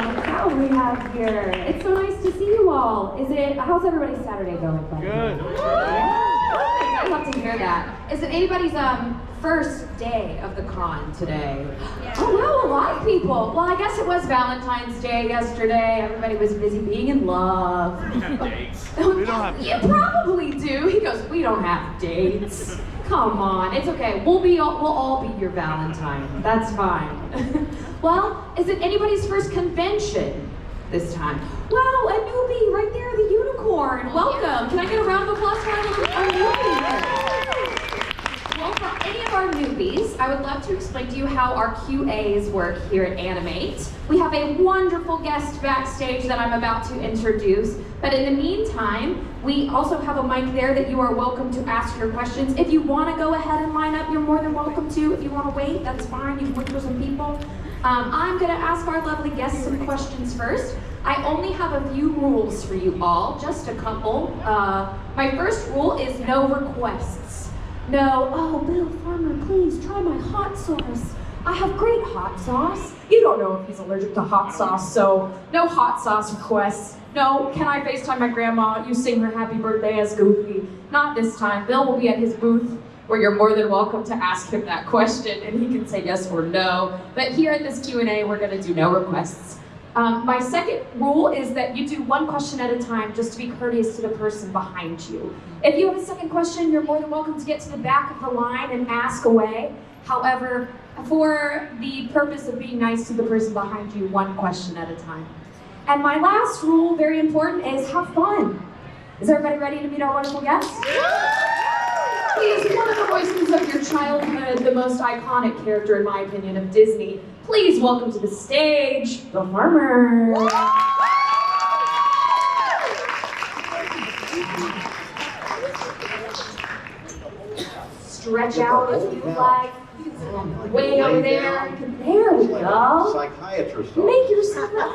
Look how we have here. It's so nice to see you all. How's everybody's Saturday going? Good. I love to hear that. Is it anybody's first day of the con today? Yeah. Oh wow, a lot of people. Well, I guess it was Valentine's Day yesterday. Everybody was busy being in love. We don't have dates. We don't have You probably do. He goes, we don't have dates. Come on, it's okay. We'll all be your Valentine. That's fine. Well, is it anybody's first convention this time? Wow, a newbie right there, the unicorn. Welcome. Can I get a round of applause for our newbie? Well, for any of our newbies, I would love to explain to you how our QAs work here at Animate. We have a wonderful guest backstage that I'm about to introduce, but in the meantime, we also have a mic there that you are welcome to ask your questions. If you want to go ahead and line up, you're more than welcome to. If you want to wait, that's fine. You can wait for some people. I'm going to ask our lovely guests some questions first. I only have a few rules for you all, just a couple. My first rule is no requests. No, oh, Bill Farmer, please try my hot sauce. I have great hot sauce. You don't know if he's allergic to hot sauce, so no hot sauce requests. No, can I FaceTime my grandma? You sing her happy birthday as Goofy. Not this time. Bill will be at his booth where you're more than welcome to ask him that question and he can say yes or no. But here at this Q&A, we're gonna do no requests. My second rule is that you do one question at a time just to be courteous to the person behind you. If you have a second question, you're more than welcome to get to the back of the line and ask away. However, for the purpose of being nice to the person behind you, one question at a time. And my last rule, very important, is have fun. Is everybody ready to meet our wonderful guests? He is one of the voices of your childhood, the most iconic character, in my opinion, of Disney. Please welcome to the stage, the Farmer. Stretch out if you like. Way over there. There we go. Psychiatrist. Make yourself at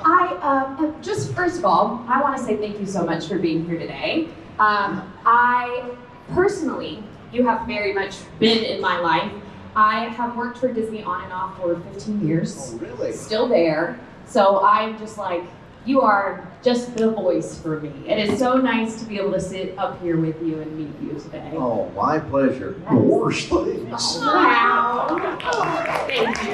home. Just first of all, I want to say thank you so much for being here today. I personally, you have very much been in my life. I have worked for Disney on and off for 15 years. Oh, really? Still there. So I'm just like, you are just the voice for me. It is so nice to be able to sit up here with you and meet you today. Oh, my pleasure. The worst things. Wow. Oh, thank you.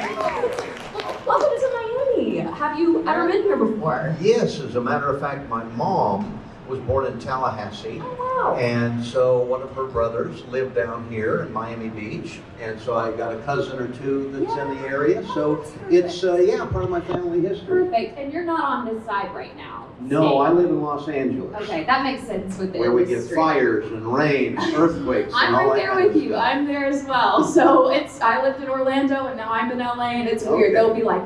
Welcome to Miami. Have you ever been here before? Yes, as a matter of fact, my mom was born in Tallahassee. Oh, wow. And so one of her brothers lived down here in Miami Beach. And so I got a cousin or two that's in the area. So it's, part of my family history. Perfect. And you're not on this side right now. No, I live in Los Angeles. Okay, that makes sense with the where we industry. get fires and rain, earthquakes, I'm and all right that there kind with of you. stuff. I'm there as well. So I lived in Orlando and now I'm in LA and it's weird. Okay. They'll be like,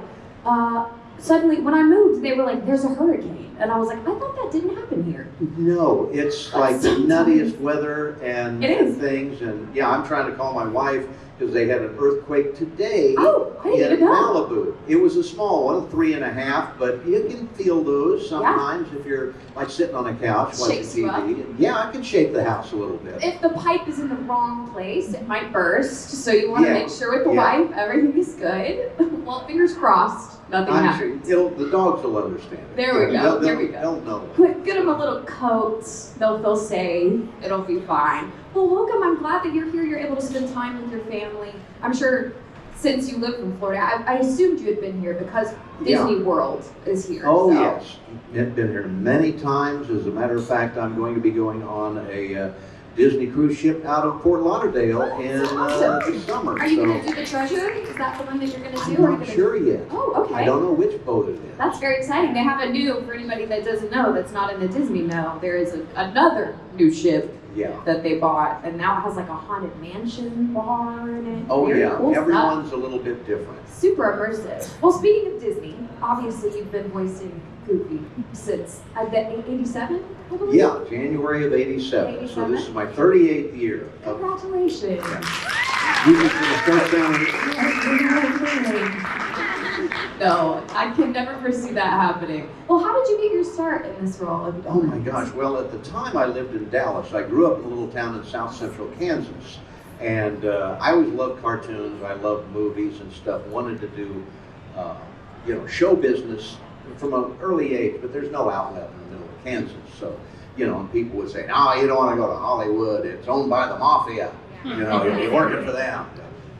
suddenly when I moved, they were like, there's a hurricane. And I was like, I thought that didn't happen here. No, it's like the nuttiest weather and It is. things. And yeah, I'm trying to call my wife because they had an earthquake today Oh, I didn't in even know. Malibu. It was a small one, 3.5, but you can feel those sometimes if you're like sitting on a couch watching Shakes you up. TV. And yeah, I can shake the house a little bit. If the pipe is in the wrong place, it might burst. So you want to Yeah. make sure with the Yeah. wife, everything is good. Well, fingers crossed, nothing I'm happens. sure the dogs will understand it. There we go, there we go. They'll know. Get them a little coat. They'll feel safe. It'll be fine. Well, welcome. I'm glad that you're here. You're able to spend time with your family. I'm sure since you live from Florida, I assumed you had been here because Disney World is here. Oh, so. yes. I've been here many times. As a matter of fact, I'm going to be going on a Disney cruise ship out of Fort Lauderdale in the summer. Are you going to do the treasure? Is that the one that you're going to do? I'm not sure yet. Oh, okay. I don't know which boat it is. That's very exciting. They have a new, for anybody that doesn't know, that's not in the Disney know, there is another new ship that they bought, and now it has like a haunted mansion bar in it. Oh, Very yeah. cool stuff. Everyone's a little bit different. Super immersive. Well, speaking of Disney, obviously you've been voicing Goofy since 87, I believe? Yeah, January of 87. So this is my 38th year. Congratulations. You just for the first time. No, I can never foresee that happening. Well, how did you get your start in this role? If you don't Oh my mind? gosh, well at the time I lived in Dallas. I grew up in a little town in south central Kansas. And I always loved cartoons, I loved movies and stuff, wanted to do show business from an early age, but there's no outlet in the middle of Kansas. So, and people would say, no, you don't want to go to Hollywood. It's owned by the mafia. You'll be working for them.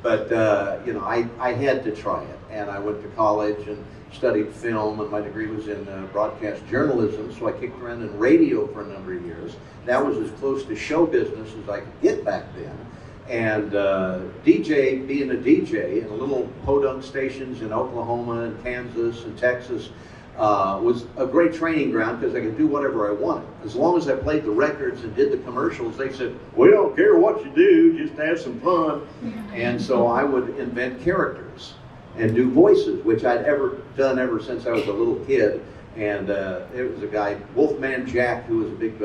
But, I had to try it. And I went to college and studied film, and my degree was in broadcast journalism, so I kicked around in radio for a number of years. That was as close to show business as I could get back then. And being a DJ in little podunk stations in Oklahoma and Kansas and Texas was a great training ground because I could do whatever I wanted. As long as I played the records and did the commercials, they said, we don't care what you do, just have some fun. And so I would invent characters and do voices, which I'd done ever since I was a little kid. And there was a guy, Wolfman Jack, who was a big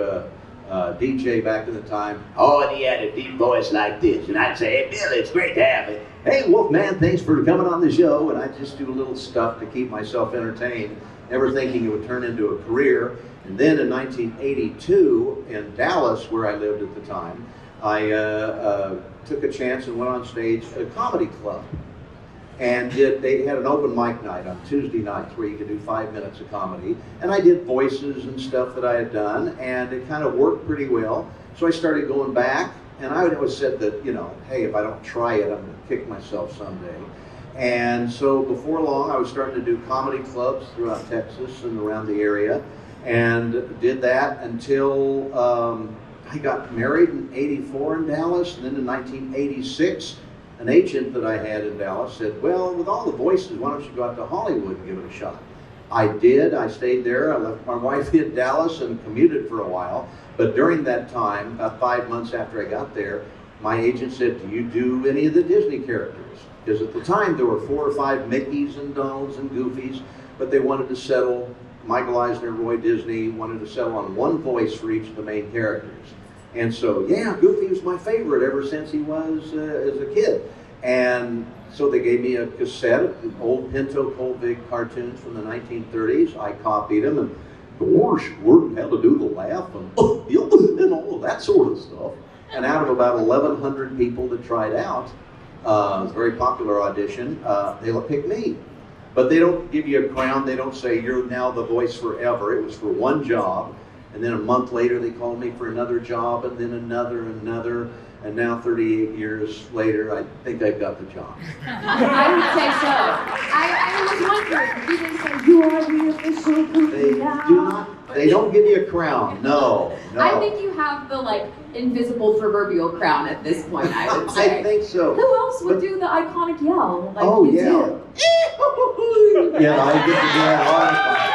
DJ back in the time. Oh, and he had a deep voice like this. And I'd say, hey, Bill, it's great to have you. Hey, Wolfman, thanks for coming on the show. And I'd just do little stuff to keep myself entertained, never thinking it would turn into a career. And then in 1982, in Dallas, where I lived at the time, I took a chance and went on stage at a comedy club. And they had an open mic night on Tuesday nights where you could do 5 minutes of comedy. And I did voices and stuff that I had done, and it kind of worked pretty well. So I started going back, and I always said that, hey, if I don't try it, I'm going to kick myself someday. And so before long, I was starting to do comedy clubs throughout Texas and around the area, and did that until I got married in '84 in Dallas, and then in 1986, an agent that I had in Dallas said, well, with all the voices, why don't you go out to Hollywood and give it a shot? I did. I stayed there. I left my wife in Dallas and commuted for a while. But during that time, about 5 months after I got there, my agent said, do you do any of the Disney characters? Because at the time, there were 4 or 5 Mickeys and Donalds and Goofies, but they wanted to settle, Michael Eisner, Roy Disney, wanted to settle on one voice for each of the main characters. And so, yeah, Goofy was my favorite ever since he was as a kid. And so they gave me a cassette of old Pinto Colvig cartoons from the 1930s. I copied them and learned how to do the laugh and all of that sort of stuff. And out of about 1,100 people that tried out, a very popular audition, they picked me. But they don't give you a crown. They don't say, you're now the voice forever. It was for one job. And then a month later, they called me for another job, and then another, and now 38 years later, I think I've got the job. I would say so. I was wondering, you didn't say, you are the official Goofy now. They don't give you a crown, no. I think you have the, invisible proverbial crown at this point, I would say. I think so. Who else would do the iconic yell like oh, you yeah. do? Yeah, I get to do that all the time.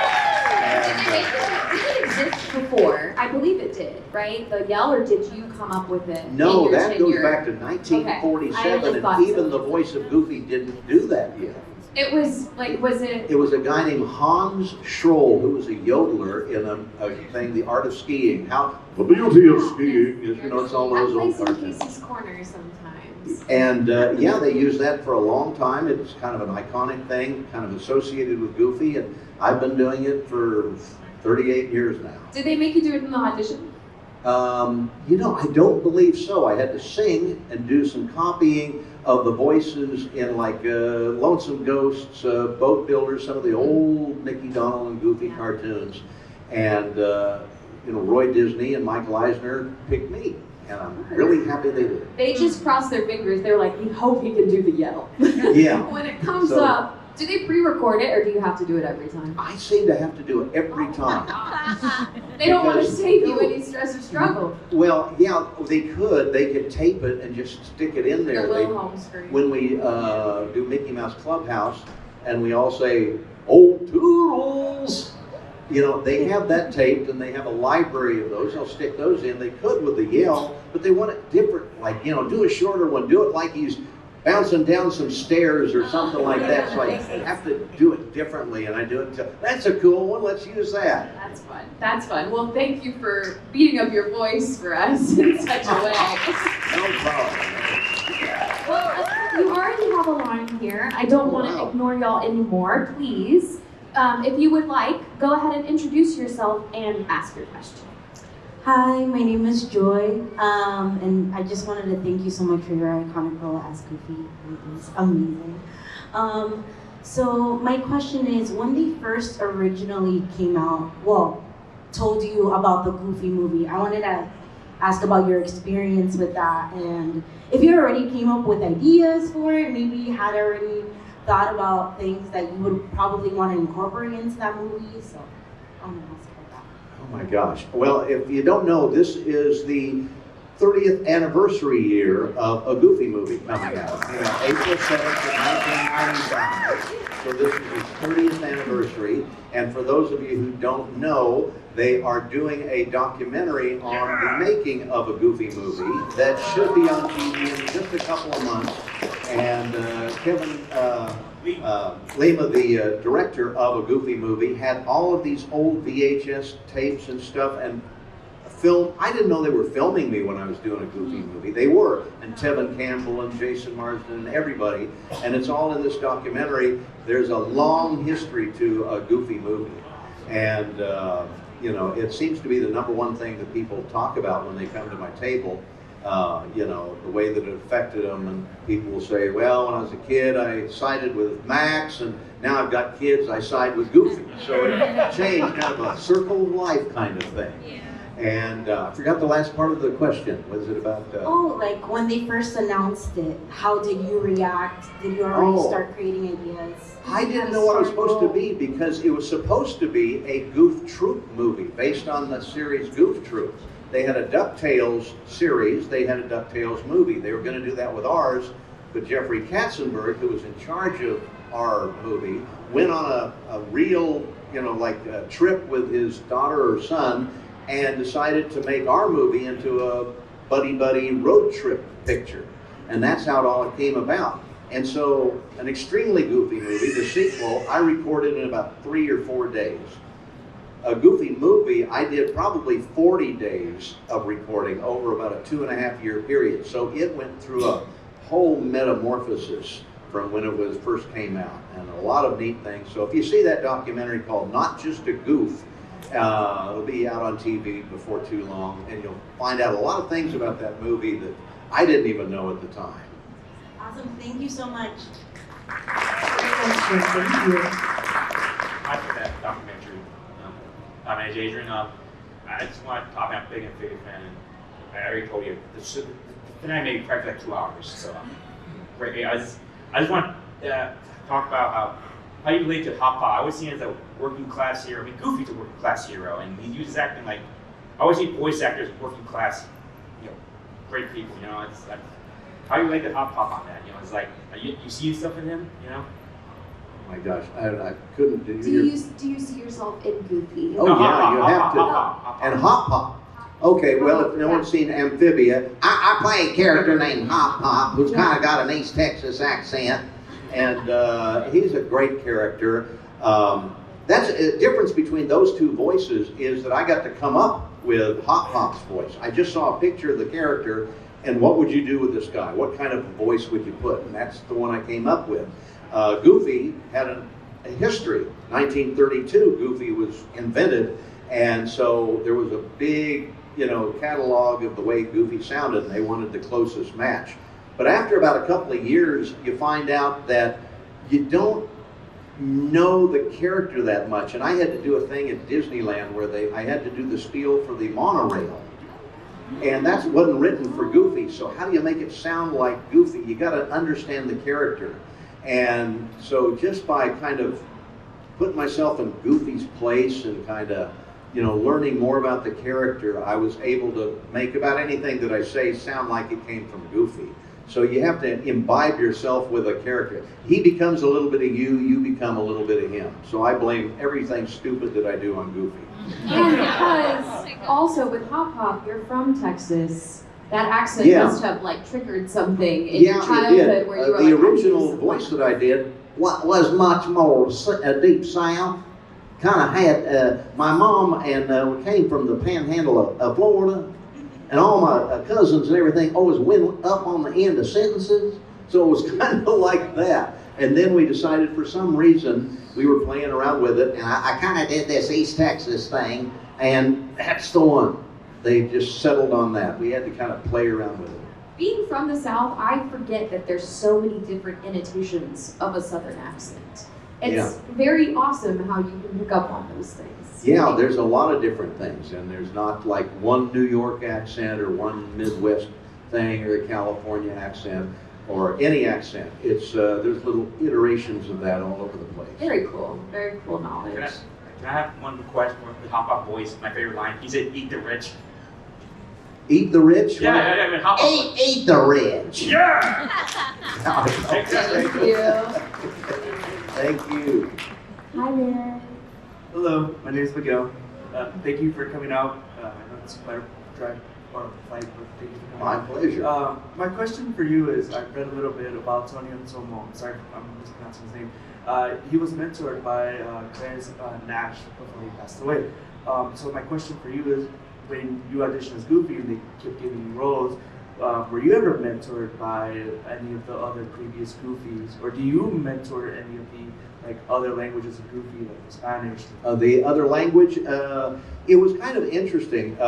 Did it exist before? I believe it did, right? The yell, or did you come up with it? No, that goes back to 1947, Okay. and even the voice of Goofy didn't do that yet. It was was it? It was a guy named Hans Schroll, who was a yodeler in a thing, The Art of Skiing. How the beauty of skiing is, it's all those old cartoons. Casey's Corner sometimes. And yeah, they used that for a long time. It's kind of an iconic thing, kind of associated with Goofy, and I've been doing it for 38 years now. Did they make you do it in the audition? I don't believe so. I had to sing and do some copying of the voices in Lonesome Ghosts, Boat Builders, some of the old Mickey, Donald, and Goofy cartoons. And Roy Disney and Michael Eisner picked me. And I'm really happy they did. They just crossed their fingers. They're like, we hope he can do the yell. Yeah. When it comes up, do they pre-record it, or do you have to do it every time? I seem to have to do it every time. They don't want to save you any stress or struggle. Well, yeah, they could. They could tape it and just stick it in there. The little home screen. When we do Mickey Mouse Clubhouse, and we all say, "Old Toodles," they have that taped, and they have a library of those. They'll stick those in. They could with the yell, but they want it different. Do a shorter one. Do it like he's bouncing down some stairs or something like that. So I have to do it differently, and I do it. That's a cool one. Let's use that. That's fun. That's fun. Well, thank you for beating up your voice for us in such a way. No problem. Well, you already have a line here. I don't want to ignore y'all anymore. Please, if you would like, go ahead and introduce yourself and ask your question. Hi, my name is Joy, and I just wanted to thank you so much for your iconic role as Goofy. It was amazing. So my question is, when they first originally came out, well, told you about the Goofy movie, I wanted to ask about your experience with that, and if you already came up with ideas for it, maybe you had already thought about things that you would probably want to incorporate into that movie. So I want to ask about that. Oh my gosh. Well, if you don't know, this is the 30th anniversary year of a Goofy movie coming out. April 7th of 1995. So this is its 30th anniversary. And for those of you who don't know, they are doing a documentary on the making of a Goofy movie that should be on TV in just a couple of months. And Kevin Lima, the director of a Goofy movie, had all of these old VHS tapes and stuff and film. I didn't know they were filming me when I was doing a Goofy movie. They were, and Tevin Campbell and Jason Marsden and everybody, and it's all in this documentary. There's a long history to a Goofy movie, and you know, it seems to be the #1 thing that people talk about when they come to my table. You know, the way that it affected them, and people will say, well, when I was a kid, I sided with Max, and now I've got kids, I side with Goofy. So it changed, kind of a circle of life kind of thing. Yeah. And I forgot the last part of the question. Was it about... Oh, like when they first announced it, how did you react? Did you already start creating ideas? I didn't know what it was supposed to be, because it was supposed to be a Goof Troop movie based on the series Goof Troop. They had a DuckTales series, they had a DuckTales movie. They were going to do that with ours, but Jeffrey Katzenberg, who was in charge of our movie, went on a real, you know, like a trip with his daughter or son, and decided to make our movie into a buddy-buddy road trip picture. And that's how it all came about. And so, an extremely Goofy movie, the sequel, I recorded in about 3 or 4 days. A Goofy movie, I did probably 40 days of recording over about a 2.5-year period. So it went through a whole metamorphosis from when it was first came out, and a lot of neat things. So if you see that documentary called Not Just a Goof, it'll be out on TV before too long, and you'll find out a lot of things about that movie that I didn't even know at the time. Awesome, thank you so much. Thank you. After that documentary, my name's Adrian. I just want to talk about big and big fan. And I already told you, tonight maybe practically like 2 hours. So great. I just want to talk about how you relate to Hop Pop. I always see him as a working class hero. I mean, Goofy's a working class hero, and he uses acting like, I always see voice actors working class, you know, great people. You know, how you relate to Hop Pop on that? You know, it's like you see stuff in him. You know. Oh my gosh, I couldn't. Do you see yourself in Goofy? Oh yeah, you have to. And Hop Pop. Okay, well, if no one's seen Amphibia, I play a character named Hop Pop, who's kind of got an East Texas accent, and he's a great character. That's a difference between those two voices, is that I got to come up with Hop Pop's voice. I just saw a picture of the character, and what would you do with this guy? What kind of voice would you put? And that's the one I came up with. Goofy had a history. 1932, Goofy was invented, and so there was a big, you know, catalog of the way Goofy sounded, and they wanted the closest match. But after about a couple of years, you find out that you don't know the character that much. And I had to do a thing at Disneyland where I had to do the spiel for the monorail. And that wasn't written for Goofy, so how do you make it sound like Goofy? You got to understand the character. And so just by kind of putting myself in Goofy's place and kind of, you know, learning more about the character, I was able to make about anything that I say sound like it came from Goofy. So you have to imbibe yourself with a character. He becomes a little bit of you, you become a little bit of him. So I blame everything stupid that I do on Goofy. And because also with Hop Pop, you're from Texas. That accent must have like triggered something in your childhood where you were the like, original voice that I did was much more deep south. Kind of had, my mom and we came from the panhandle of Florida, and all my cousins and everything always went up on the end of sentences, so it was kind of like that. And then we decided for some reason, we were playing around with it, and I kind of did this East Texas thing, and that's the one. They just settled on that. We had to kind of play around with it. being from the South, I forget that there's so many different intonations of a Southern accent. It's very awesome how you can pick up on those things. Yeah, there's a lot of different things, and there's not like one New York accent or one Midwest thing or a California accent or any accent. It's there's little iterations of that all over the place. Very cool knowledge. Can I have one request for the Hop Up voice? My favorite line. He said, "Eat the rich." Eat the rich? Yeah. Hop Up. Eat the rich. Yeah. Thank you. Thank you. Hi there. Hello, my name is Miguel. Thank you for coming out. I know it's quite a drive or flight, but thank you for coming My pleasure. out. My question for you is, I've read a little bit about Tony Anselmo. Sorry, I'm mispronouncing his name. He was mentored by Clarence Nash before he passed away. So my question for you is, when you auditioned as Goofy and they kept giving you roles, were you ever mentored by any of the other previous Goofies, or do you mentor any of the other languages of Goofy, like the Spanish? The other language, it was kind of interesting.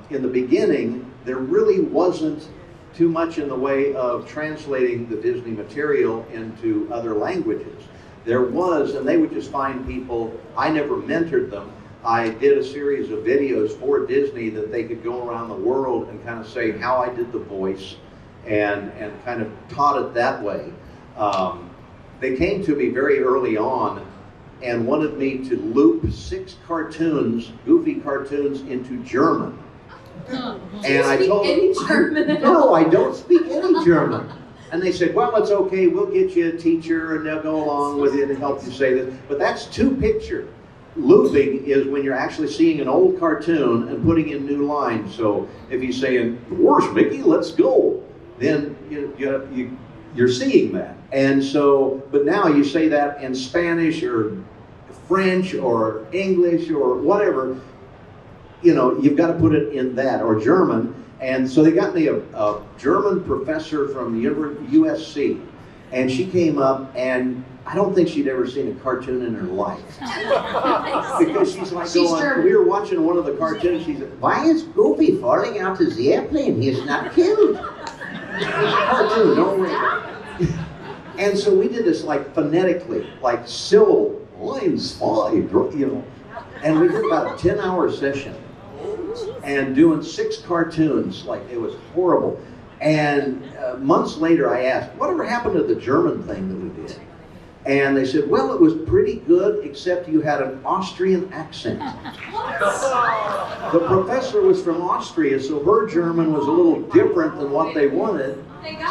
In the beginning, there really wasn't too much in the way of translating the Disney material into other languages. There was, and they would just find people. I never mentored them. I did a series of videos for Disney that they could go around the world and kind of say how I did the voice and kind of taught it that way. They came to me very early on and wanted me to loop 6 cartoons, Goofy cartoons, into German. And I told them, German? no, I don't speak any German. And they said, well, it's okay, we'll get you a teacher and they'll go along with it and help you say this. But that's 2-picture. Looping is when you're actually seeing an old cartoon and putting in new lines. So if he's saying, "Where's Mickey? Let's go," then you're seeing that. And so, but now you say that in Spanish or French or English or whatever, you've got to put it in that, or German. And so they got me a German professor from the USC, and she came up, and I don't think she'd ever seen a cartoon in her life. Because she's like we were watching one of the cartoons, she said, "Why is Goofy falling out of the airplane? He's not killed." It's a cartoon, don't worry. And so we did this phonetically, syllable, lines 5, and we did about a 10-hour session. And doing 6 cartoons, it was horrible. And months later I asked, whatever happened to the German thing that we did? And they said, well, it was pretty good, except you had an Austrian accent. The professor was from Austria, so her German was a little different than what they wanted.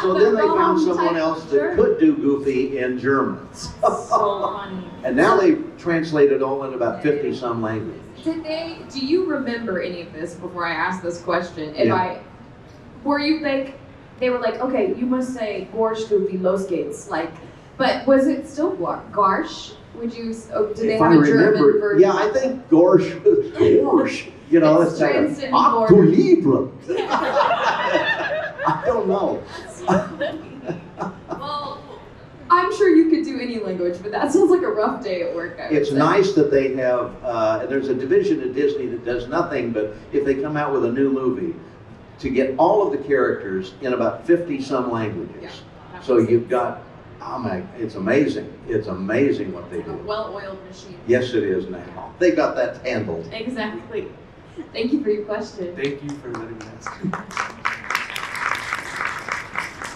So then they found someone else that could do Goofy in German. So funny. And now they've translated all in about 50-some languages. Do you remember any of this before I ask this question? Were you they were like, okay, you must say Gorsh, Goofy, Los Gates, but was it still Garsh? Did they have a German version? Yeah, I think Gorsh was Gorsh. It's like Ach du Liebe. I don't know. Well, I'm sure you could do any language, but that sounds like a rough day at work. It's nice that they have, there's a division at Disney that does nothing but if they come out with a new movie, to get all of the characters in about 50-some languages. Yeah, so you've got, it's amazing. It's amazing what they do. A well-oiled machine. Yes, it is now. They got that handled. Exactly. Thank you for your question. Thank you for letting me ask.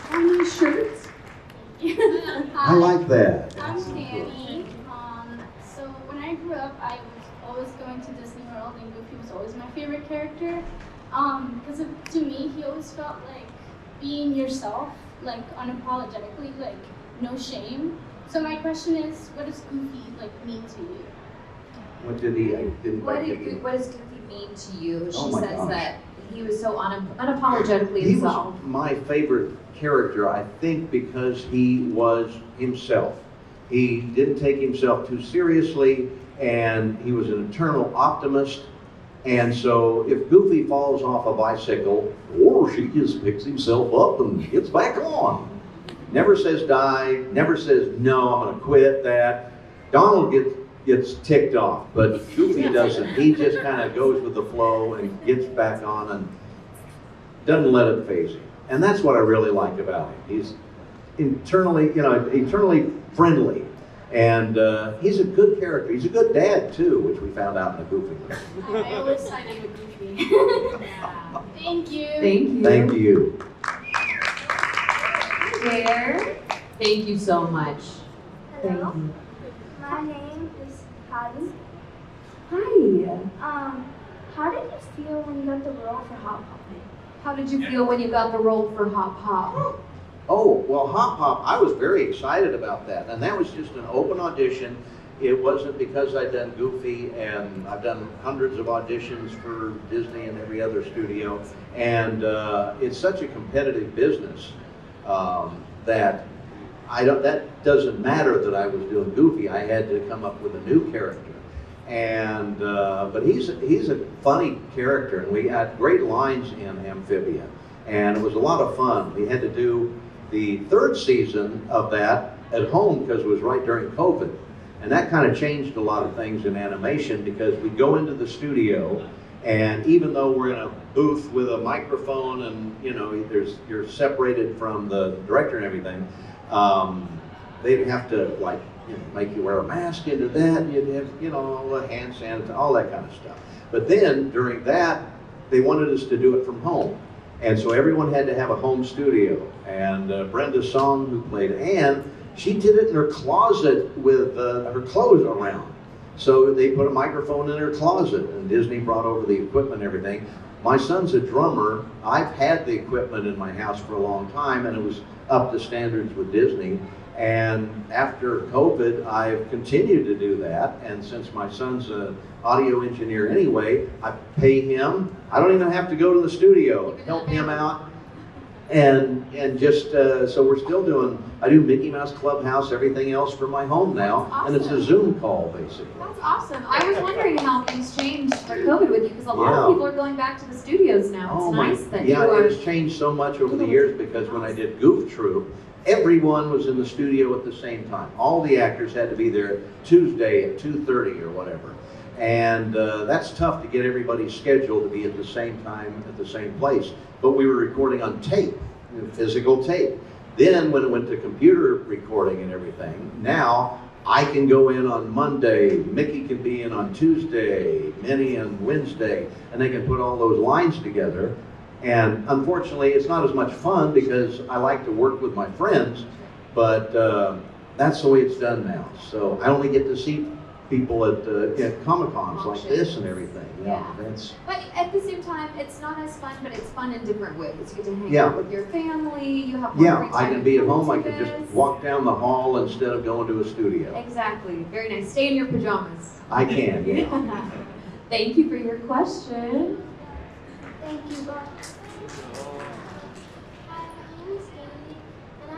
How many shirts? I like that. I'm Danny. So when I grew up, I was always going to Disney World, and Goofy was always my favorite character. Because to me, he always felt like being yourself, unapologetically, no shame. So my question is, what does Goofy mean to you? What did he? I didn't What quite get you. does Goofy mean to you? She Oh my says gosh. that he was so unapologetically He himself. was my favorite character, I think, because he was himself. He didn't take himself too seriously, and he was an eternal optimist. And so if Goofy falls off a bicycle, or she just picks himself up and gets back on. Never says die, never says, no, I'm going to quit that. Donald gets ticked off, but Goofy doesn't. He just kind of goes with the flow and gets back on and doesn't let it faze him. And that's what I really like about him. He's eternally friendly. And he's a good character. He's a good dad, too, which we found out in the Goofy movie. I always sided with Goofy. Yeah. Thank you. Thank you. Thank you. Claire, thank you so much. Thank Hello, you. my name is Patty. Hi. How did you feel when you got the role for Hot Pop? How did you feel when you got the role for Hop Pop? Oh, well, Hop Pop, I was very excited about that. And that was just an open audition. It wasn't because I'd done Goofy, and I've done hundreds of auditions for Disney and every other studio. And it's such a competitive business that that doesn't matter that I was doing Goofy. I had to come up with a new character. And but he's a funny character, and we had great lines in Amphibia, and it was a lot of fun. We had to do the third season of that at home because it was right during COVID, and that kind of changed a lot of things in animation because we go into the studio, and even though we're in a booth with a microphone and you're separated from the director and everything, they'd have to like make you wear a mask into that, and you'd have, all the hand sanitizer, all that kind of stuff. But then during that, they wanted us to do it from home. And so everyone had to have a home studio. And Brenda Song, who played Anne, she did it in her closet with her clothes around. So they put a microphone in her closet, and Disney brought over the equipment and everything. My son's a drummer. I've had the equipment in my house for a long time, and it was up to standards with Disney. And after COVID, I've continued to do that. And since my son's an audio engineer anyway, I pay him. I don't even have to go to the studio, help him out. And just, so we're still doing, I do Mickey Mouse Clubhouse, everything else for my home now. Awesome. And it's a Zoom call, basically. That's awesome. I was wondering how things changed for COVID with you, because a lot of Yeah. people are going back to the studios now. It's nice that you yeah, are. it's changed so much over the years because when I did Goof Troop, everyone was in the studio at the same time. All the actors had to be there Tuesday at 2:30 or whatever. And that's tough to get everybody's schedule to be at the same time at the same place. But we were recording on tape, physical tape. Then when it went to computer recording and everything, now I can go in on Monday, Mickey can be in on Tuesday, Minnie on Wednesday, and they can put all those lines together. And unfortunately, it's not as much fun because I like to work with my friends, but that's the way it's done now. So I only get to see people at Comic-Cons like this and everything. Yeah. That's, But at the same time, it's not as fun, but it's fun in different ways. You get to hang Yeah. out with your family, you have more free time I can be at to home. I do can just this. walk down the hall instead of going to a studio. Exactly. Very nice. Stay in your pajamas. I can, yeah. Thank you for your question. Thank you, Bob. Hi, my name is Haley, and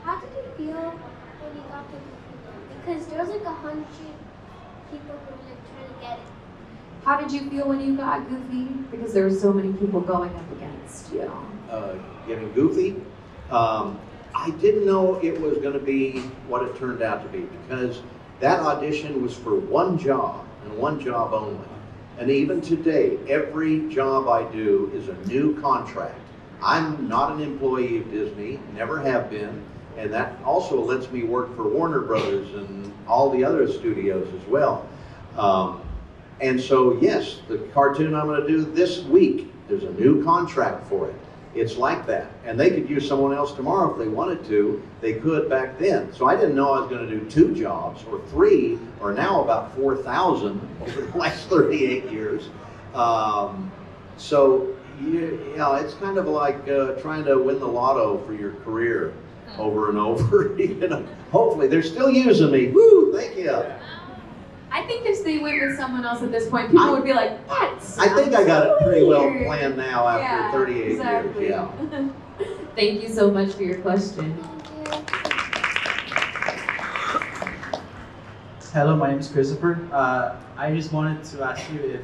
how did you feel when you got the Goofy role? Because there was like 100 people who were like trying to get it. How did you feel when you got Goofy? Because there were so many people going up against you. Getting Goofy. I didn't know it was going to be what it turned out to be because that audition was for one job and one job only. And even today, every job I do is a new contract. I'm not an employee of Disney, never have been, and that also lets me work for Warner Brothers and all the other studios as well. And so, yes, the cartoon I'm going to do this week, there's a new contract for it. It's like that. And they could use someone else tomorrow if they wanted to. They could back then. So I didn't know I was going to do 2 jobs or 3 or now about 4,000 over the last 38 years. So, it's kind of like trying to win the lotto for your career over and over. Hopefully, they're still using me. Woo, thank you. I think if they went with someone else at this point, people would be like, "That's." I think I got it pretty well planned now after 38 exactly. years. Yeah. Thank you so much for your question. Thank you. Hello, my name is Christopher. I just wanted to ask you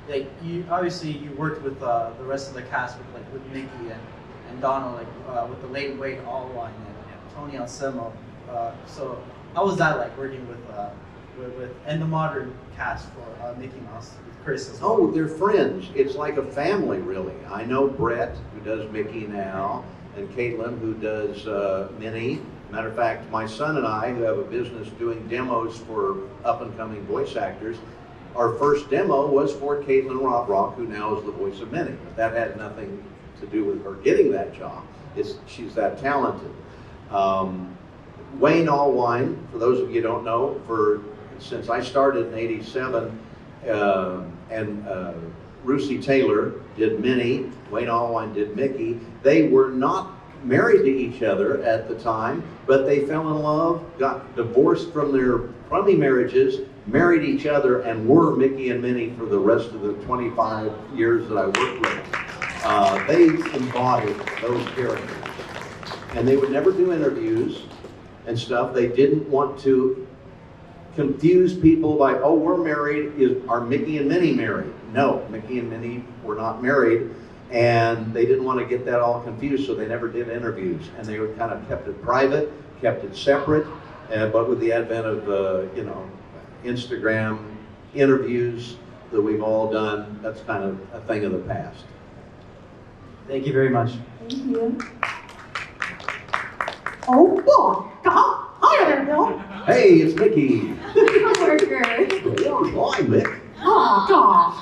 if, you obviously you worked with the rest of the cast with Mickey and Donald, with the Late and Wait All Line and Tony Anselmo. So how was that like working with and the modern cast for Mickey Mouse with Chris as well? Oh, they're friends. It's like a family, really. I know Brett, who does Mickey now, and Caitlin, who does Minnie. Matter of fact, my son and I, who have a business doing demos for up-and-coming voice actors, our first demo was for Caitlin Rothrock, who now is the voice of Minnie. But that had nothing to do with her getting that job. She's that talented. Wayne Allwine, for those of you who don't know, since I started in '87, and Russi Taylor did Minnie, Wayne Allwine did Mickey. They were not married to each other at the time, but they fell in love, got divorced from their crummy marriages, married each other, and were Mickey and Minnie for the rest of the 25 years that I worked with them. They embodied those characters. And they would never do interviews and stuff. They didn't want to confuse people by, oh, we're married. Are Mickey and Minnie married? No, Mickey and Minnie were not married. And they didn't want to get that all confused, so they never did interviews. And they kind of kept it private, kept it separate. But with the advent of, Instagram interviews that we've all done, that's kind of a thing of the past. Thank you very much. Thank you. Oh, boy. Hi there, Bill. Hey, it's Mickey. Coworker. Hi, Mick. Oh, gosh.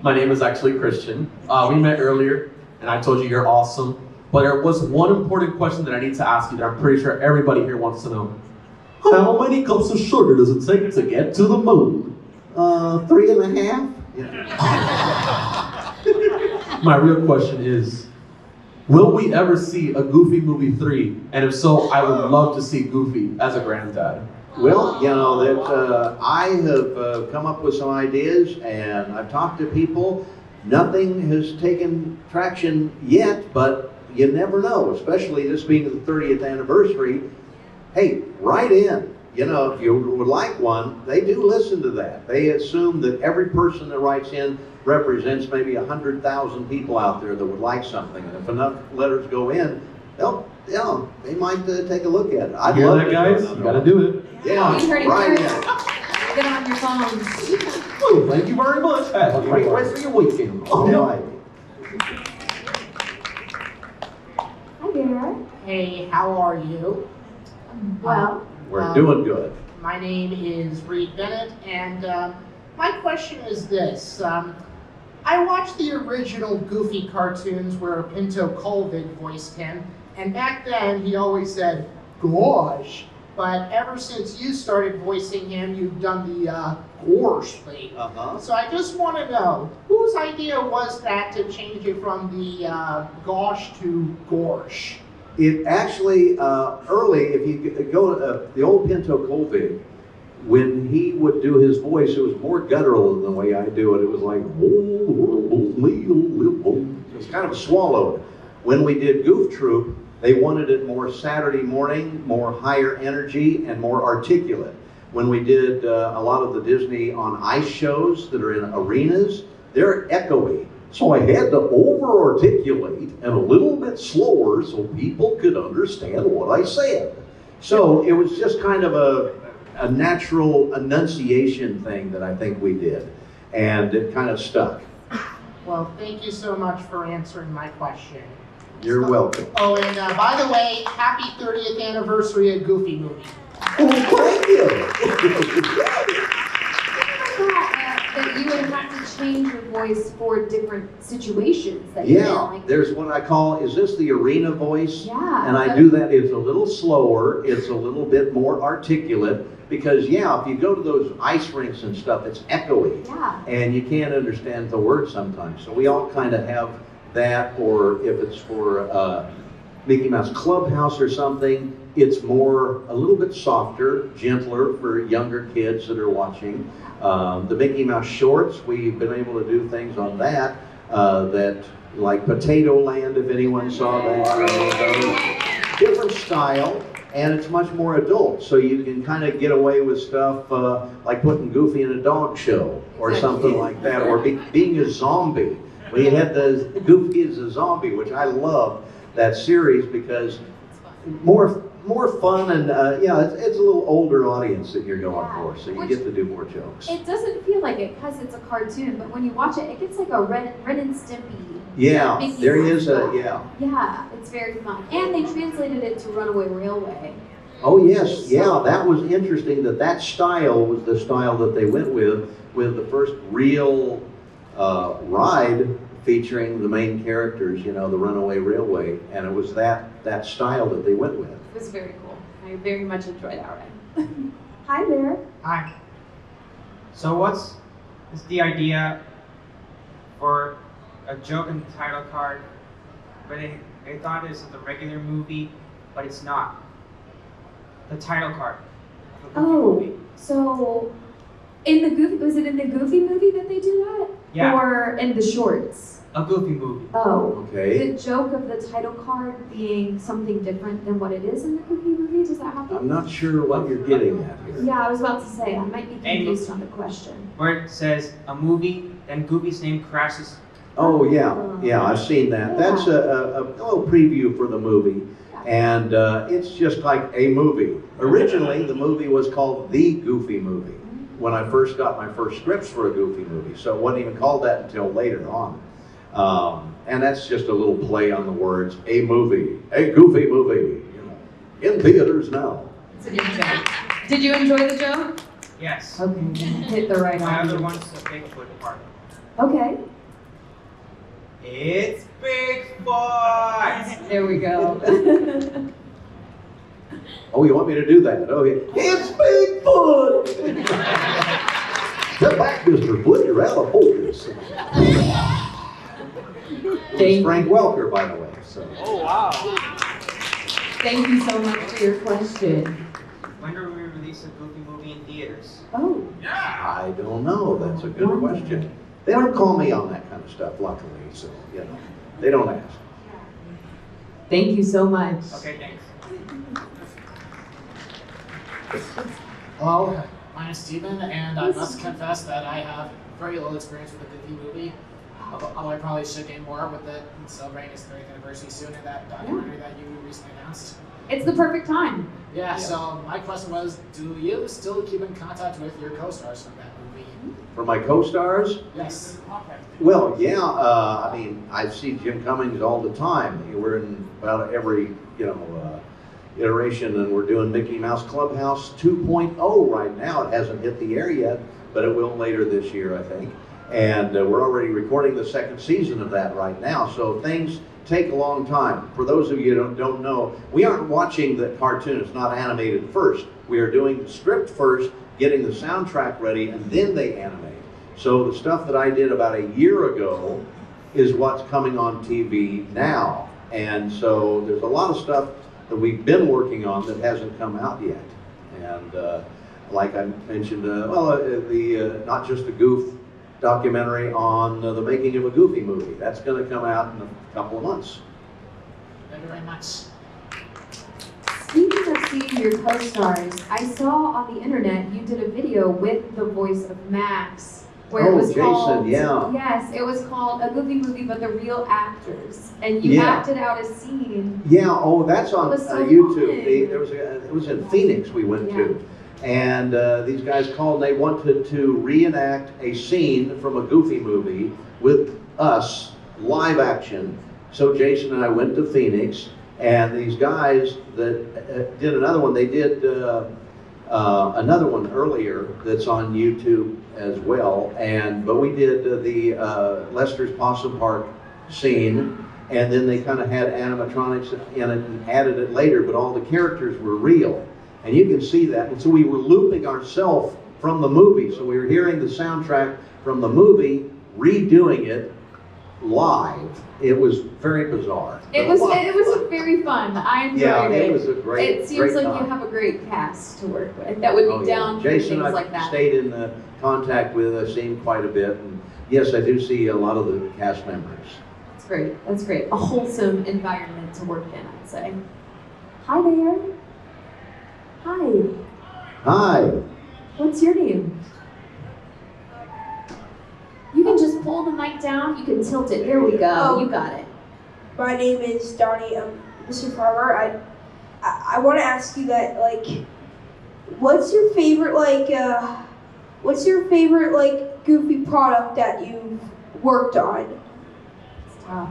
My name is actually Christian. We met earlier, and I told you you're awesome. But there was one important question that I need to ask you that I'm pretty sure everybody here wants to know. How many cups of sugar does it take to get to the moon? 3.5. Yeah. My real question is, will we ever see a Goofy movie 3? And if so, I would love to see Goofy as a granddad. Well, I have come up with some ideas, and I've talked to people. Nothing has taken traction yet, but you never know, especially this being the 30th anniversary. Hey, write in. If you would like one, they do listen to that. They assume that every person that writes in represents maybe 100,000 people out there that would like something. And if enough letters go in, they might take a look at it. I'd Hear love that, to guys? know. You gotta do it. Yeah, You heard it right first. in. Get them on your phones. Oh, thank you very much. Have a great rest of your weekend. All right. Hi there. Hey, how are you? Well, We're doing good. My name is Reed Bennett, and my question is this. I watched the original Goofy cartoons where Pinto Colvin voiced him, and back then he always said, gosh. But ever since you started voicing him, you've done the gorsh thing. Uh-huh. So I just want to know, whose idea was that to change it from the gosh to gorsh? It actually, early, if you go to the old Pinto Colvin, when he would do his voice, it was more guttural than the way I do it. It was like, it was kind of swallowed. When we did Goof Troop, they wanted it more Saturday morning, more higher energy, and more articulate. When we did a lot of the Disney on Ice shows that are in arenas, they're echoey. So I had to over-articulate and a little bit slower so people could understand what I said. So it was just kind of a natural enunciation thing that I think we did. And it kind of stuck. Well, thank you so much for answering my question. You're welcome. Oh, and by the way, happy 30th anniversary of Goofy Movie. Oh, thank you. that you would have to change your voice for different situations that you're in. Yeah, Like, there's what I call, is this the arena voice? yeah. And I do that, it's a little slower, it's a little bit more articulate, because yeah, if you go to those ice rinks and stuff, it's echoey. Yeah. And you can't understand the words sometimes. So we all kind of have that, or if it's for Mickey Mouse Clubhouse or something, it's more, a little bit softer, gentler for younger kids that are watching. The Mickey Mouse shorts, we've been able to do things on that, like Potato Land, if anyone saw that. Different style, and it's much more adult, so you can kind of get away with stuff like putting Goofy in a dog show, or something like that, or being a zombie. We had the Goofy as a zombie, which I love that series because more more fun and yeah, it's a little older audience that you're going Yeah. for, so you Which- get to do more jokes. It doesn't feel like it because it's a cartoon, but when you watch it, it gets like a Ren and Stimpy. Yeah, Mickey there Mouse is a vibe. yeah. Yeah, it's very fun. And they translated it to Runaway Railway. Oh yes, yeah, that was interesting. That style was the style that they went with the first real ride featuring the main characters. You know, the Runaway Railway, and it was that style that they went with. It was very cool. I very much enjoyed that ride. Hi there. Hi. So what's is the idea for a joke in the title card, but they thought it's the regular movie, but it's not. The title card of the Goofy movie. So in the Goofy, was it in the Goofy movie that they do that? Yeah. Or in the shorts? A Goofy movie. Oh. Okay. The joke of the title card being something different than what it is in the Goofy movie, does that happen? I'm not sure what you're getting at here. Yeah, I was about to say, I might be Hey, confused on the question. Where it says a movie, then Goofy's name crashes. Oh yeah, I've seen that. That's a little preview for the movie, and it's just like a movie. Originally, the movie was called The Goofy Movie when I first got my first scripts for a Goofy movie, so it wasn't even called that until later on. And that's just a little play on the words, a movie, a Goofy movie, you know, in theaters now. It's a good joke. Did you enjoy the joke? Yes. Okay, hit the right My other audience. one's the Bigfoot part. Okay, It's Bigfoot! there we go. Oh, you want me to do that? Okay. It's Bigfoot! Get back, Mr. Foot, you're out of focus. It's Frank Welker, by the way. So. Oh, wow. Thank you so much for your question. When do we release a Goofy movie in theaters? Oh, I don't know. That's a good question. They don't call me on that kind of stuff, luckily, so, you know, they don't ask. thank you so much. Okay, thanks. Hello, my name's Steven, and I must confess that I have very little experience with the Goofy movie. Although I probably should gain more with it celebrating its 30th anniversary soon in that documentary that you recently announced. It's the perfect time. Yeah, so my question was, do you still keep in contact with your co-stars from that movie? For my co-stars, Yes. well, yeah, I mean, I see Jim Cummings all the time. We're in about every, you know, iteration, and we're doing Mickey Mouse Clubhouse 2.0 right now. It hasn't hit the air yet, but it will later this year, I think. And we're already recording the second season of that right now, so things take a long time. For those of you who don't know, we aren't watching the cartoon, it's not animated first. We are doing the script first, getting the soundtrack ready, and then they animate. So the stuff that I did about a year ago is what's coming on TV now. And so there's a lot of stuff that we've been working on that hasn't come out yet. And like I mentioned, not just a Goof documentary on the making of a Goofy movie. That's going to come out in a couple of months. Thank you very much. Speaking of seeing your co-stars, I saw on the internet you did a video with the voice of Max, where it was Jason, called, yeah. Yes, it was called A Goofy Movie, but the real actors, and you Yeah. acted out a scene. Yeah, oh, that's on It was so YouTube. fun. It was in Phoenix we went to. And these guys called, they wanted to reenact a scene from a Goofy movie with us, live action. So Jason and I went to Phoenix, and these guys that did another one, they did another one earlier that's on YouTube as well. But we did the Lester's Possum Park scene, and then they kind of had animatronics in it and added it later, but all the characters were real. And you can see that. And so we were looping ourselves from the movie. So we were hearing the soundtrack from the movie, redoing it live. It was very bizarre. It was very fun. I enjoyed Yeah, it. it was a great It seems great like time. you have a great cast to work with that would be down for Jason, things I've like that. stayed in contact with, I've seen quite a bit. And yes, I do see a lot of the cast members. That's great. That's great. A wholesome environment to work in, I'd say. Hi there. Hi. Hi. What's your name? You can just pull the mic down. You can tilt it. Here we go. Oh. You got it. My name is Donnie. Mr. Farmer. I want to ask you that, like, what's your favorite Goofy product that you've worked on? It's tough.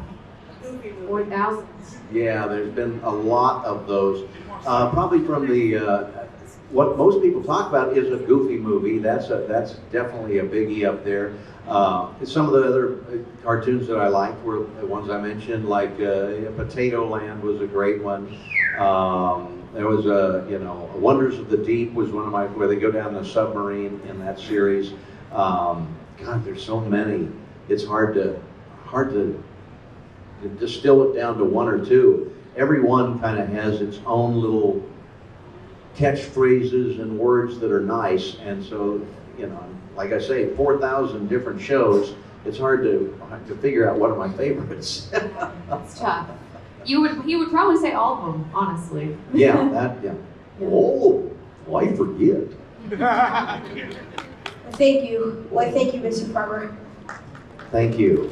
4,000. Yeah, there's been a lot of those. Probably from the what most people talk about is a Goofy movie. That's definitely a biggie up there. Some of the other cartoons that I liked were the ones I mentioned, like Potato Land was a great one. There was Wonders of the Deep was one of my, where they go down the submarine in that series. God, there's so many. It's hard to distill it down to one or two. Every one kind of has its own little catchphrases and words that are nice, and so, like I say, 4,000 different shows. It's hard to figure out what are my favorites. It's tough. He would probably say all of them, honestly. Yeah. Oh, I forget. Thank you. Well, thank you, Mr. Farmer. Thank you.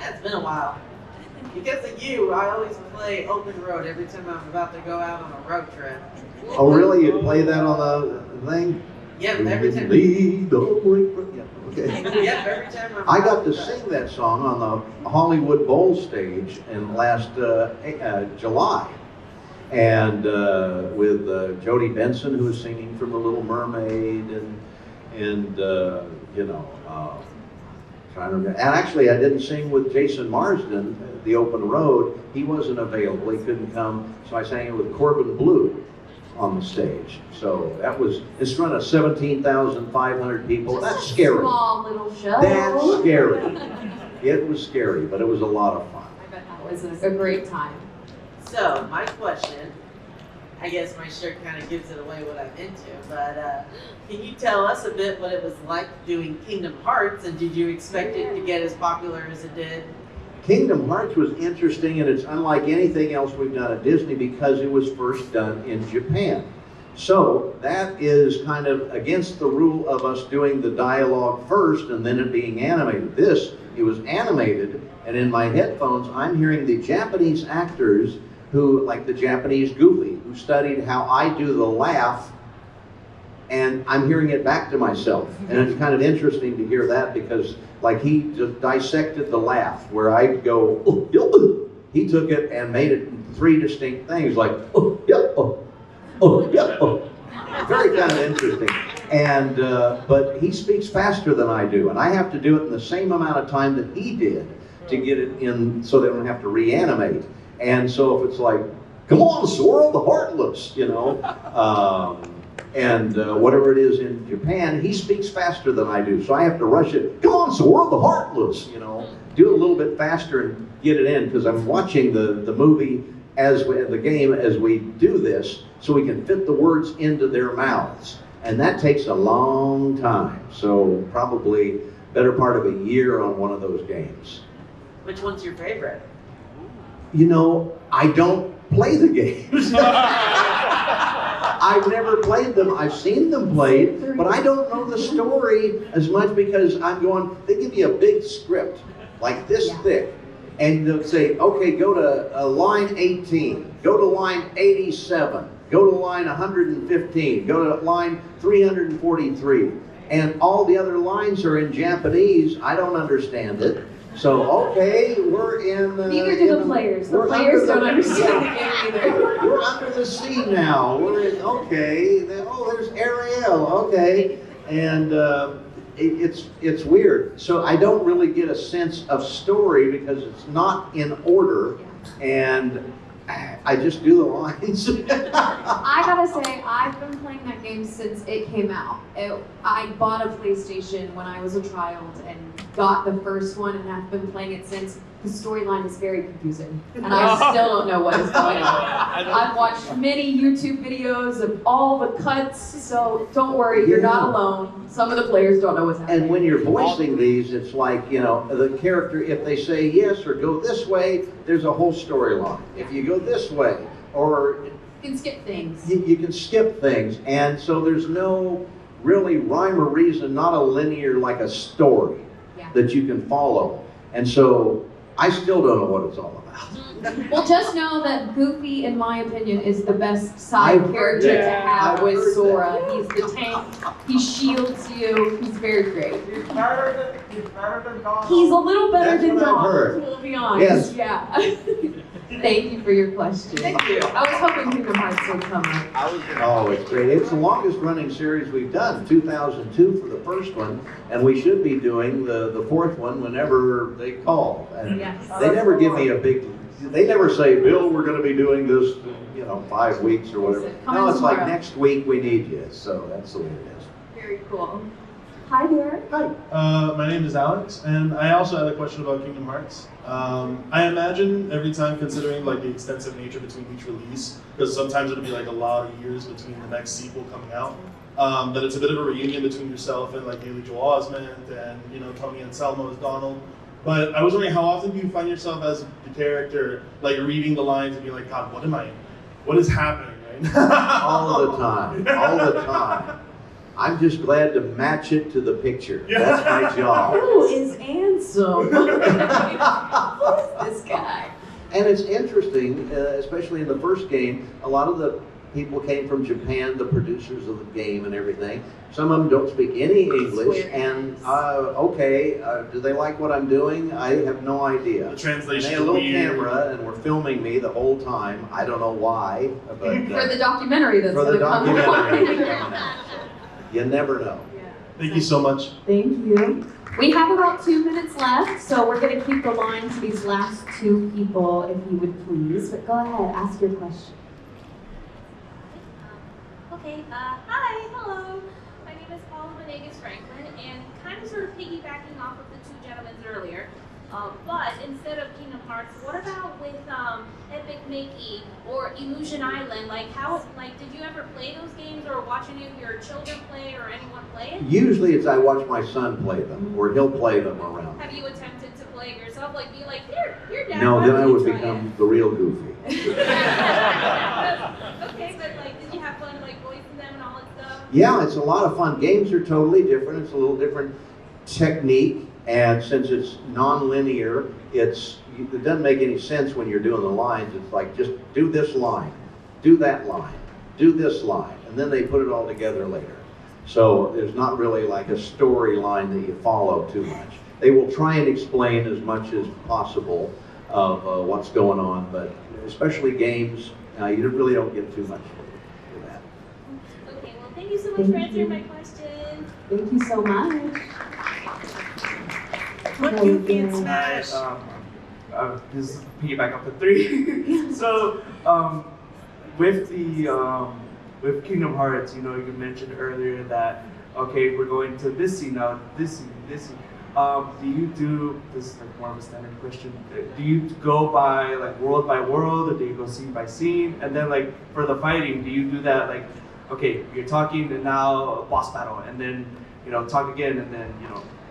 It's been a while. Because of you, I always play Open Road every time I'm about to go out on a road trip. Oh, really? You play that on the thing? Yep, every time. Okay. Yep, every time I got to sing that song on the Hollywood Bowl stage in last July. And with Jodie Benson, who was singing from The Little Mermaid, and trying to remember. And actually, I didn't sing with Jason Marsden, The Open Road. He wasn't available. He couldn't come. So I sang it with Corbin Blue on the stage. So that was, it's front of 17,500 people. That's scary. Small little show. That's scary. It was scary, but it was a lot of fun. I bet that was a great time. So, my question, I guess my shirt kind of gives it away what I'm into, but can you tell us a bit what it was like doing Kingdom Hearts, and did you expect it to get as popular as it did? Kingdom Hearts was interesting, and it's unlike anything else we've done at Disney because it was first done in Japan. So that is kind of against the rule of us doing the dialogue first and then it being animated. It was animated, and in my headphones I'm hearing the Japanese actors who, like the Japanese Goofy, who studied how I do the laugh, and I'm hearing it back to myself. And it's kind of interesting to hear that because, like, he just dissected the laugh, where I go, oh, yeah, oh. He took it and made it in three distinct things, like, oh, yeah, oh, oh, yeah, oh. Very kind of interesting. And, but he speaks faster than I do, and I have to do it in the same amount of time that he did to get it in so they don't have to reanimate. And so if it's like, come on, Sora the Heartless, whatever it is in Japan, he speaks faster than I do. So I have to rush it, come on, Sora the Heartless, do it a little bit faster and get it in, because I'm watching the movie the game as we do this, so we can fit the words into their mouths. And that takes a long time. So probably better part of a year on one of those games. Which one's your favorite? I don't play the games. I've never played them. I've seen them played, but I don't know the story as much because they give you a big script, like this thick, and they'll say, okay, go to line 18, go to line 87, go to line 115, go to line 343, and all the other lines are in Japanese. I don't understand it. So, okay, we're in... Neither do the players. The players don't understand the game either. We're under the sea now. We're in, okay. There's Ariel, okay. And it's weird. So I don't really get a sense of story because it's not in order. And I just do the lines. I gotta say, I've been playing that game since it came out. I bought a PlayStation when I was a child and got the first one, and I've been playing it since. The storyline is very confusing, and I still don't know what is going on. I've watched many YouTube videos of all the cuts, so don't worry, you're not alone. Some of the players don't know what's happening. And when you're voicing these, it's like, the character, if they say yes or go this way, there's a whole storyline. If you go this way, or... You can skip things. You can skip things, and so there's no really rhyme or reason, not a linear, like a story that you can follow. And so I still don't know what it's all about. Well, just know that Goofy, in my opinion, is the best side I've heard character to that. have I've with heard Sora. He's the tank. He shields you. He's very great. He's better than Donald. He's a little better That's than what I've Donald, heard. we'll be honest. Yes. Yeah. Thank you for your question. Thank you. I was hoping Kingdom Hearts would come up. Oh, it's great. It's the longest running series we've done, 2002 for the first one, and we should be doing the fourth one whenever they call. And Yes. they never give me a big, they never say, Bill, we're going to be doing this, 5 weeks or whatever. Coming No, it's like tomorrow. next week we need you, so that's the way it is. Very cool. Hi there. Hi. My name is Alex, and I also had a question about Kingdom Hearts. I imagine every time, considering like the extensive nature between each release, because sometimes it'll be like a lot of years between the next sequel coming out, that it's a bit of a reunion between yourself and like Haley Joel Osment and Tony Anselmo as Donald. But I was wondering, how often do you find yourself as the character, like reading the lines and you're like, God, what is happening right now? All the time, all the time. I'm just glad to match it to the picture. That's my job. Who is Ansem? Who is this guy? And it's interesting, especially in the first game, a lot of the people came from Japan, the producers of the game and everything. Some of them don't speak any English, and do they like what I'm doing? I have no idea. The translation They had a little camera and were filming me the whole time. I don't know why, but For the documentary that's for the going to come documentary. out. You never know. Thank you so much. Thank you. We have about 2 minutes left, so we're going to keep the line to these last two people, if you would please. But go ahead, ask your question. Okay, hi, hello. My name is Paula Venegas Franklin, and kind of sort of piggybacking off of the two gentlemen earlier. But instead of Kingdom Hearts, what about with Epic Mickey or Illusion Island? Did you ever play those games or watch any of your children play or anyone play it? Usually it's I watch my son play them, or he'll play them around. Have you attempted to play it yourself? Like, be like, here, dad. No, why then don't I you would try become the real Goofy. Okay, but did you have fun voicing them and all that stuff? Yeah, it's a lot of fun. Games are totally different. It's a little different technique, and since it's non-linear, it doesn't make any sense when you're doing the lines. It's like, just do this line, do that line, do this line, and then they put it all together later. So there's not really like a storyline that you follow too much. They will try and explain as much as possible of what's going on, but especially games, you really don't get too much for that. Okay, well, thank you so much for answering my question. Thank you so much. What Goofy and Smash? This is piggyback off the 3. So, with Kingdom Hearts, you mentioned earlier that we're going to this scene now, this scene. Do you do this is more of a standard question? Do you go by world by world, or do you go scene by scene? And then for the fighting, do you do that you're talking and now boss battle, and then talk again, and then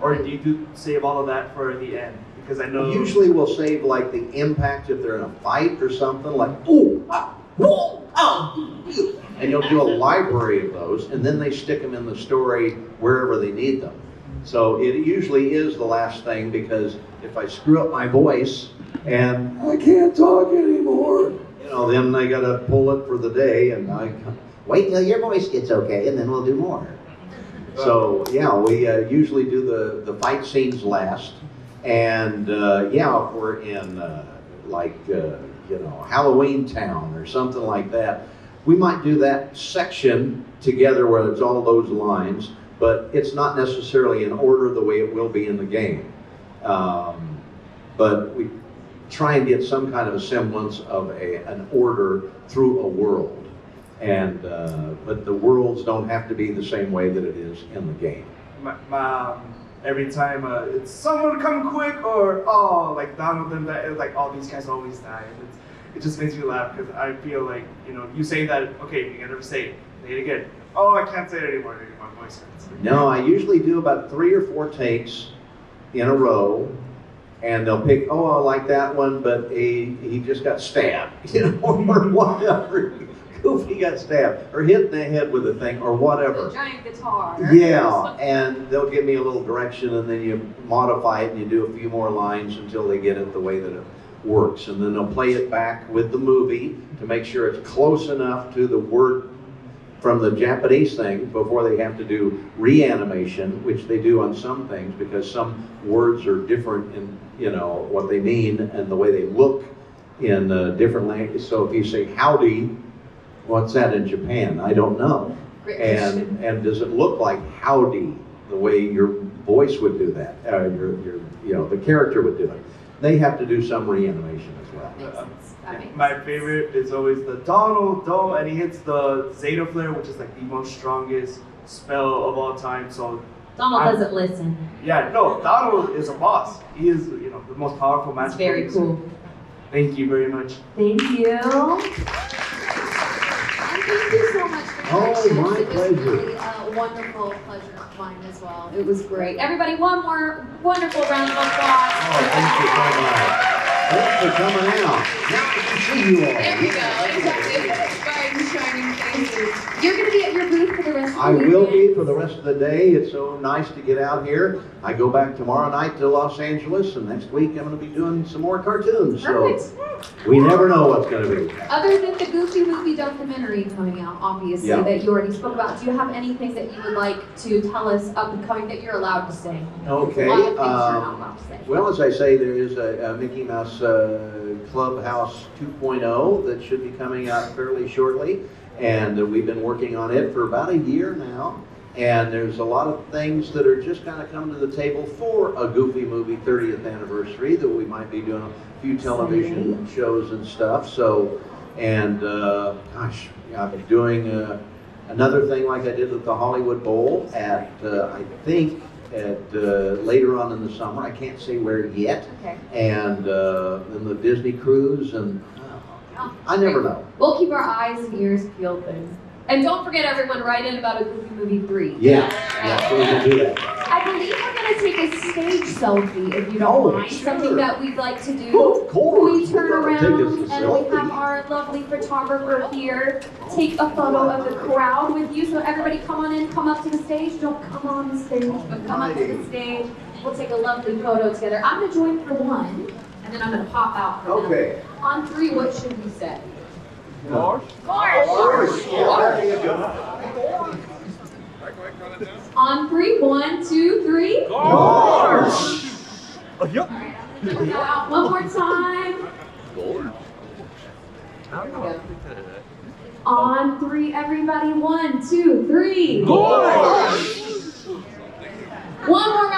or do you save all of that for the end? Because I know Usually we'll save the impact if they're in a fight or something, like ooh, ah, whoa, oh, and you'll do a library of those, and then they stick them in the story wherever they need them. So it usually is the last thing, because if I screw up my voice and I can't talk anymore, then I gotta pull it for the day, and I wait till your voice gets okay, and then we'll do more. So yeah, we usually do the fight scenes last, and if we're in Halloween Town or something like that, we might do that section together where it's all those lines, but it's not necessarily in order the way it will be in the game. But we try and get some kind of a semblance of an order through a world. And but the worlds don't have to be the same way that it is in the game. Every time it's someone come quick, or Donald and that, these guys always die. And it just makes me laugh, because I feel like you say that, okay, you can never say it again. Oh, I can't say it anymore. My voice hurts. No, I usually do about 3 or 4 takes in a row, and they'll pick, I like that one, but he just got stabbed, or whatever. Goofy got stabbed or hit in the head with a thing or whatever. The giant guitar. Yeah, and they'll give me a little direction, and then you modify it and you do a few more lines until they get it the way that it works. And then they'll play it back with the movie to make sure it's close enough to the word from the Japanese thing before they have to do reanimation, which they do on some things because some words are different in, you know, what they mean and the way they look in different languages. So if you say howdy, what's that in Japan? I don't know. And does it look like howdy the way your voice would do that? Your you know, the character would do it. They have to do some reanimation as well. My favorite is always the Donald, and he hits the Zeta Flare, which is like the most strongest spell of all time. So Donald doesn't listen. Yeah, no, Donald is a boss. He is, you know, the most powerful magic. Very cool. Thank you very much. Thank you. And thank you so much for your questions. My It was pleasure. really a wonderful pleasure of mine as well. It was great. Everybody, one more wonderful round of applause. Thank you so much. Thanks for coming out. Now I can see you all. There we go. Exactly. Bright shining faces. You're going to be at your booth for the rest of the I weekend? will be for the rest of the day. It's so nice to get out here. I go back tomorrow night to Los Angeles, and next week I'm going to be doing some more cartoons. Perfect. So we never know what's going to be. Other than the Goofy movie documentary coming out, obviously, Yeah. that you already spoke about, do you have anything that you would like to tell us up and coming that you're allowed to say? Okay. A lot of things you're not allowed to say. Well, as I say, there is a Mickey Mouse Clubhouse 2.0 that should be coming out fairly shortly. And we've been working on it for about a year now. And there's a lot of things that are just kind of coming to the table for a Goofy movie 30th anniversary that we might be doing a few television shows and stuff. So, and gosh, I'm doing another thing like I did with the Hollywood Bowl at, I think, at later on in the summer. I can't say where yet. Okay. And then the Disney cruise, and I never know. We'll keep our eyes and ears peeled then. And don't forget, everyone, to write in about a Goofy movie 3. Yeah, so we can do that. I believe we're going to take a stage selfie, if you don't mind. sure. Something that we'd like to do. Of course. We turn We're gonna take around us a and we selfie. have our lovely photographer here take a photo of the crowd with you. So everybody come on in, come up to the stage. Don't come on the stage, but come up to the stage. We'll take a lovely photo together. I'm going to join for one, and then I'm going to pop out for them. Okay. On 3, what should we say? Gorge. Gorge. There you go. On 3, 1, 2, 3. Gorge. One more time. On 3, everybody. 1, 2, 3. Gorge. One more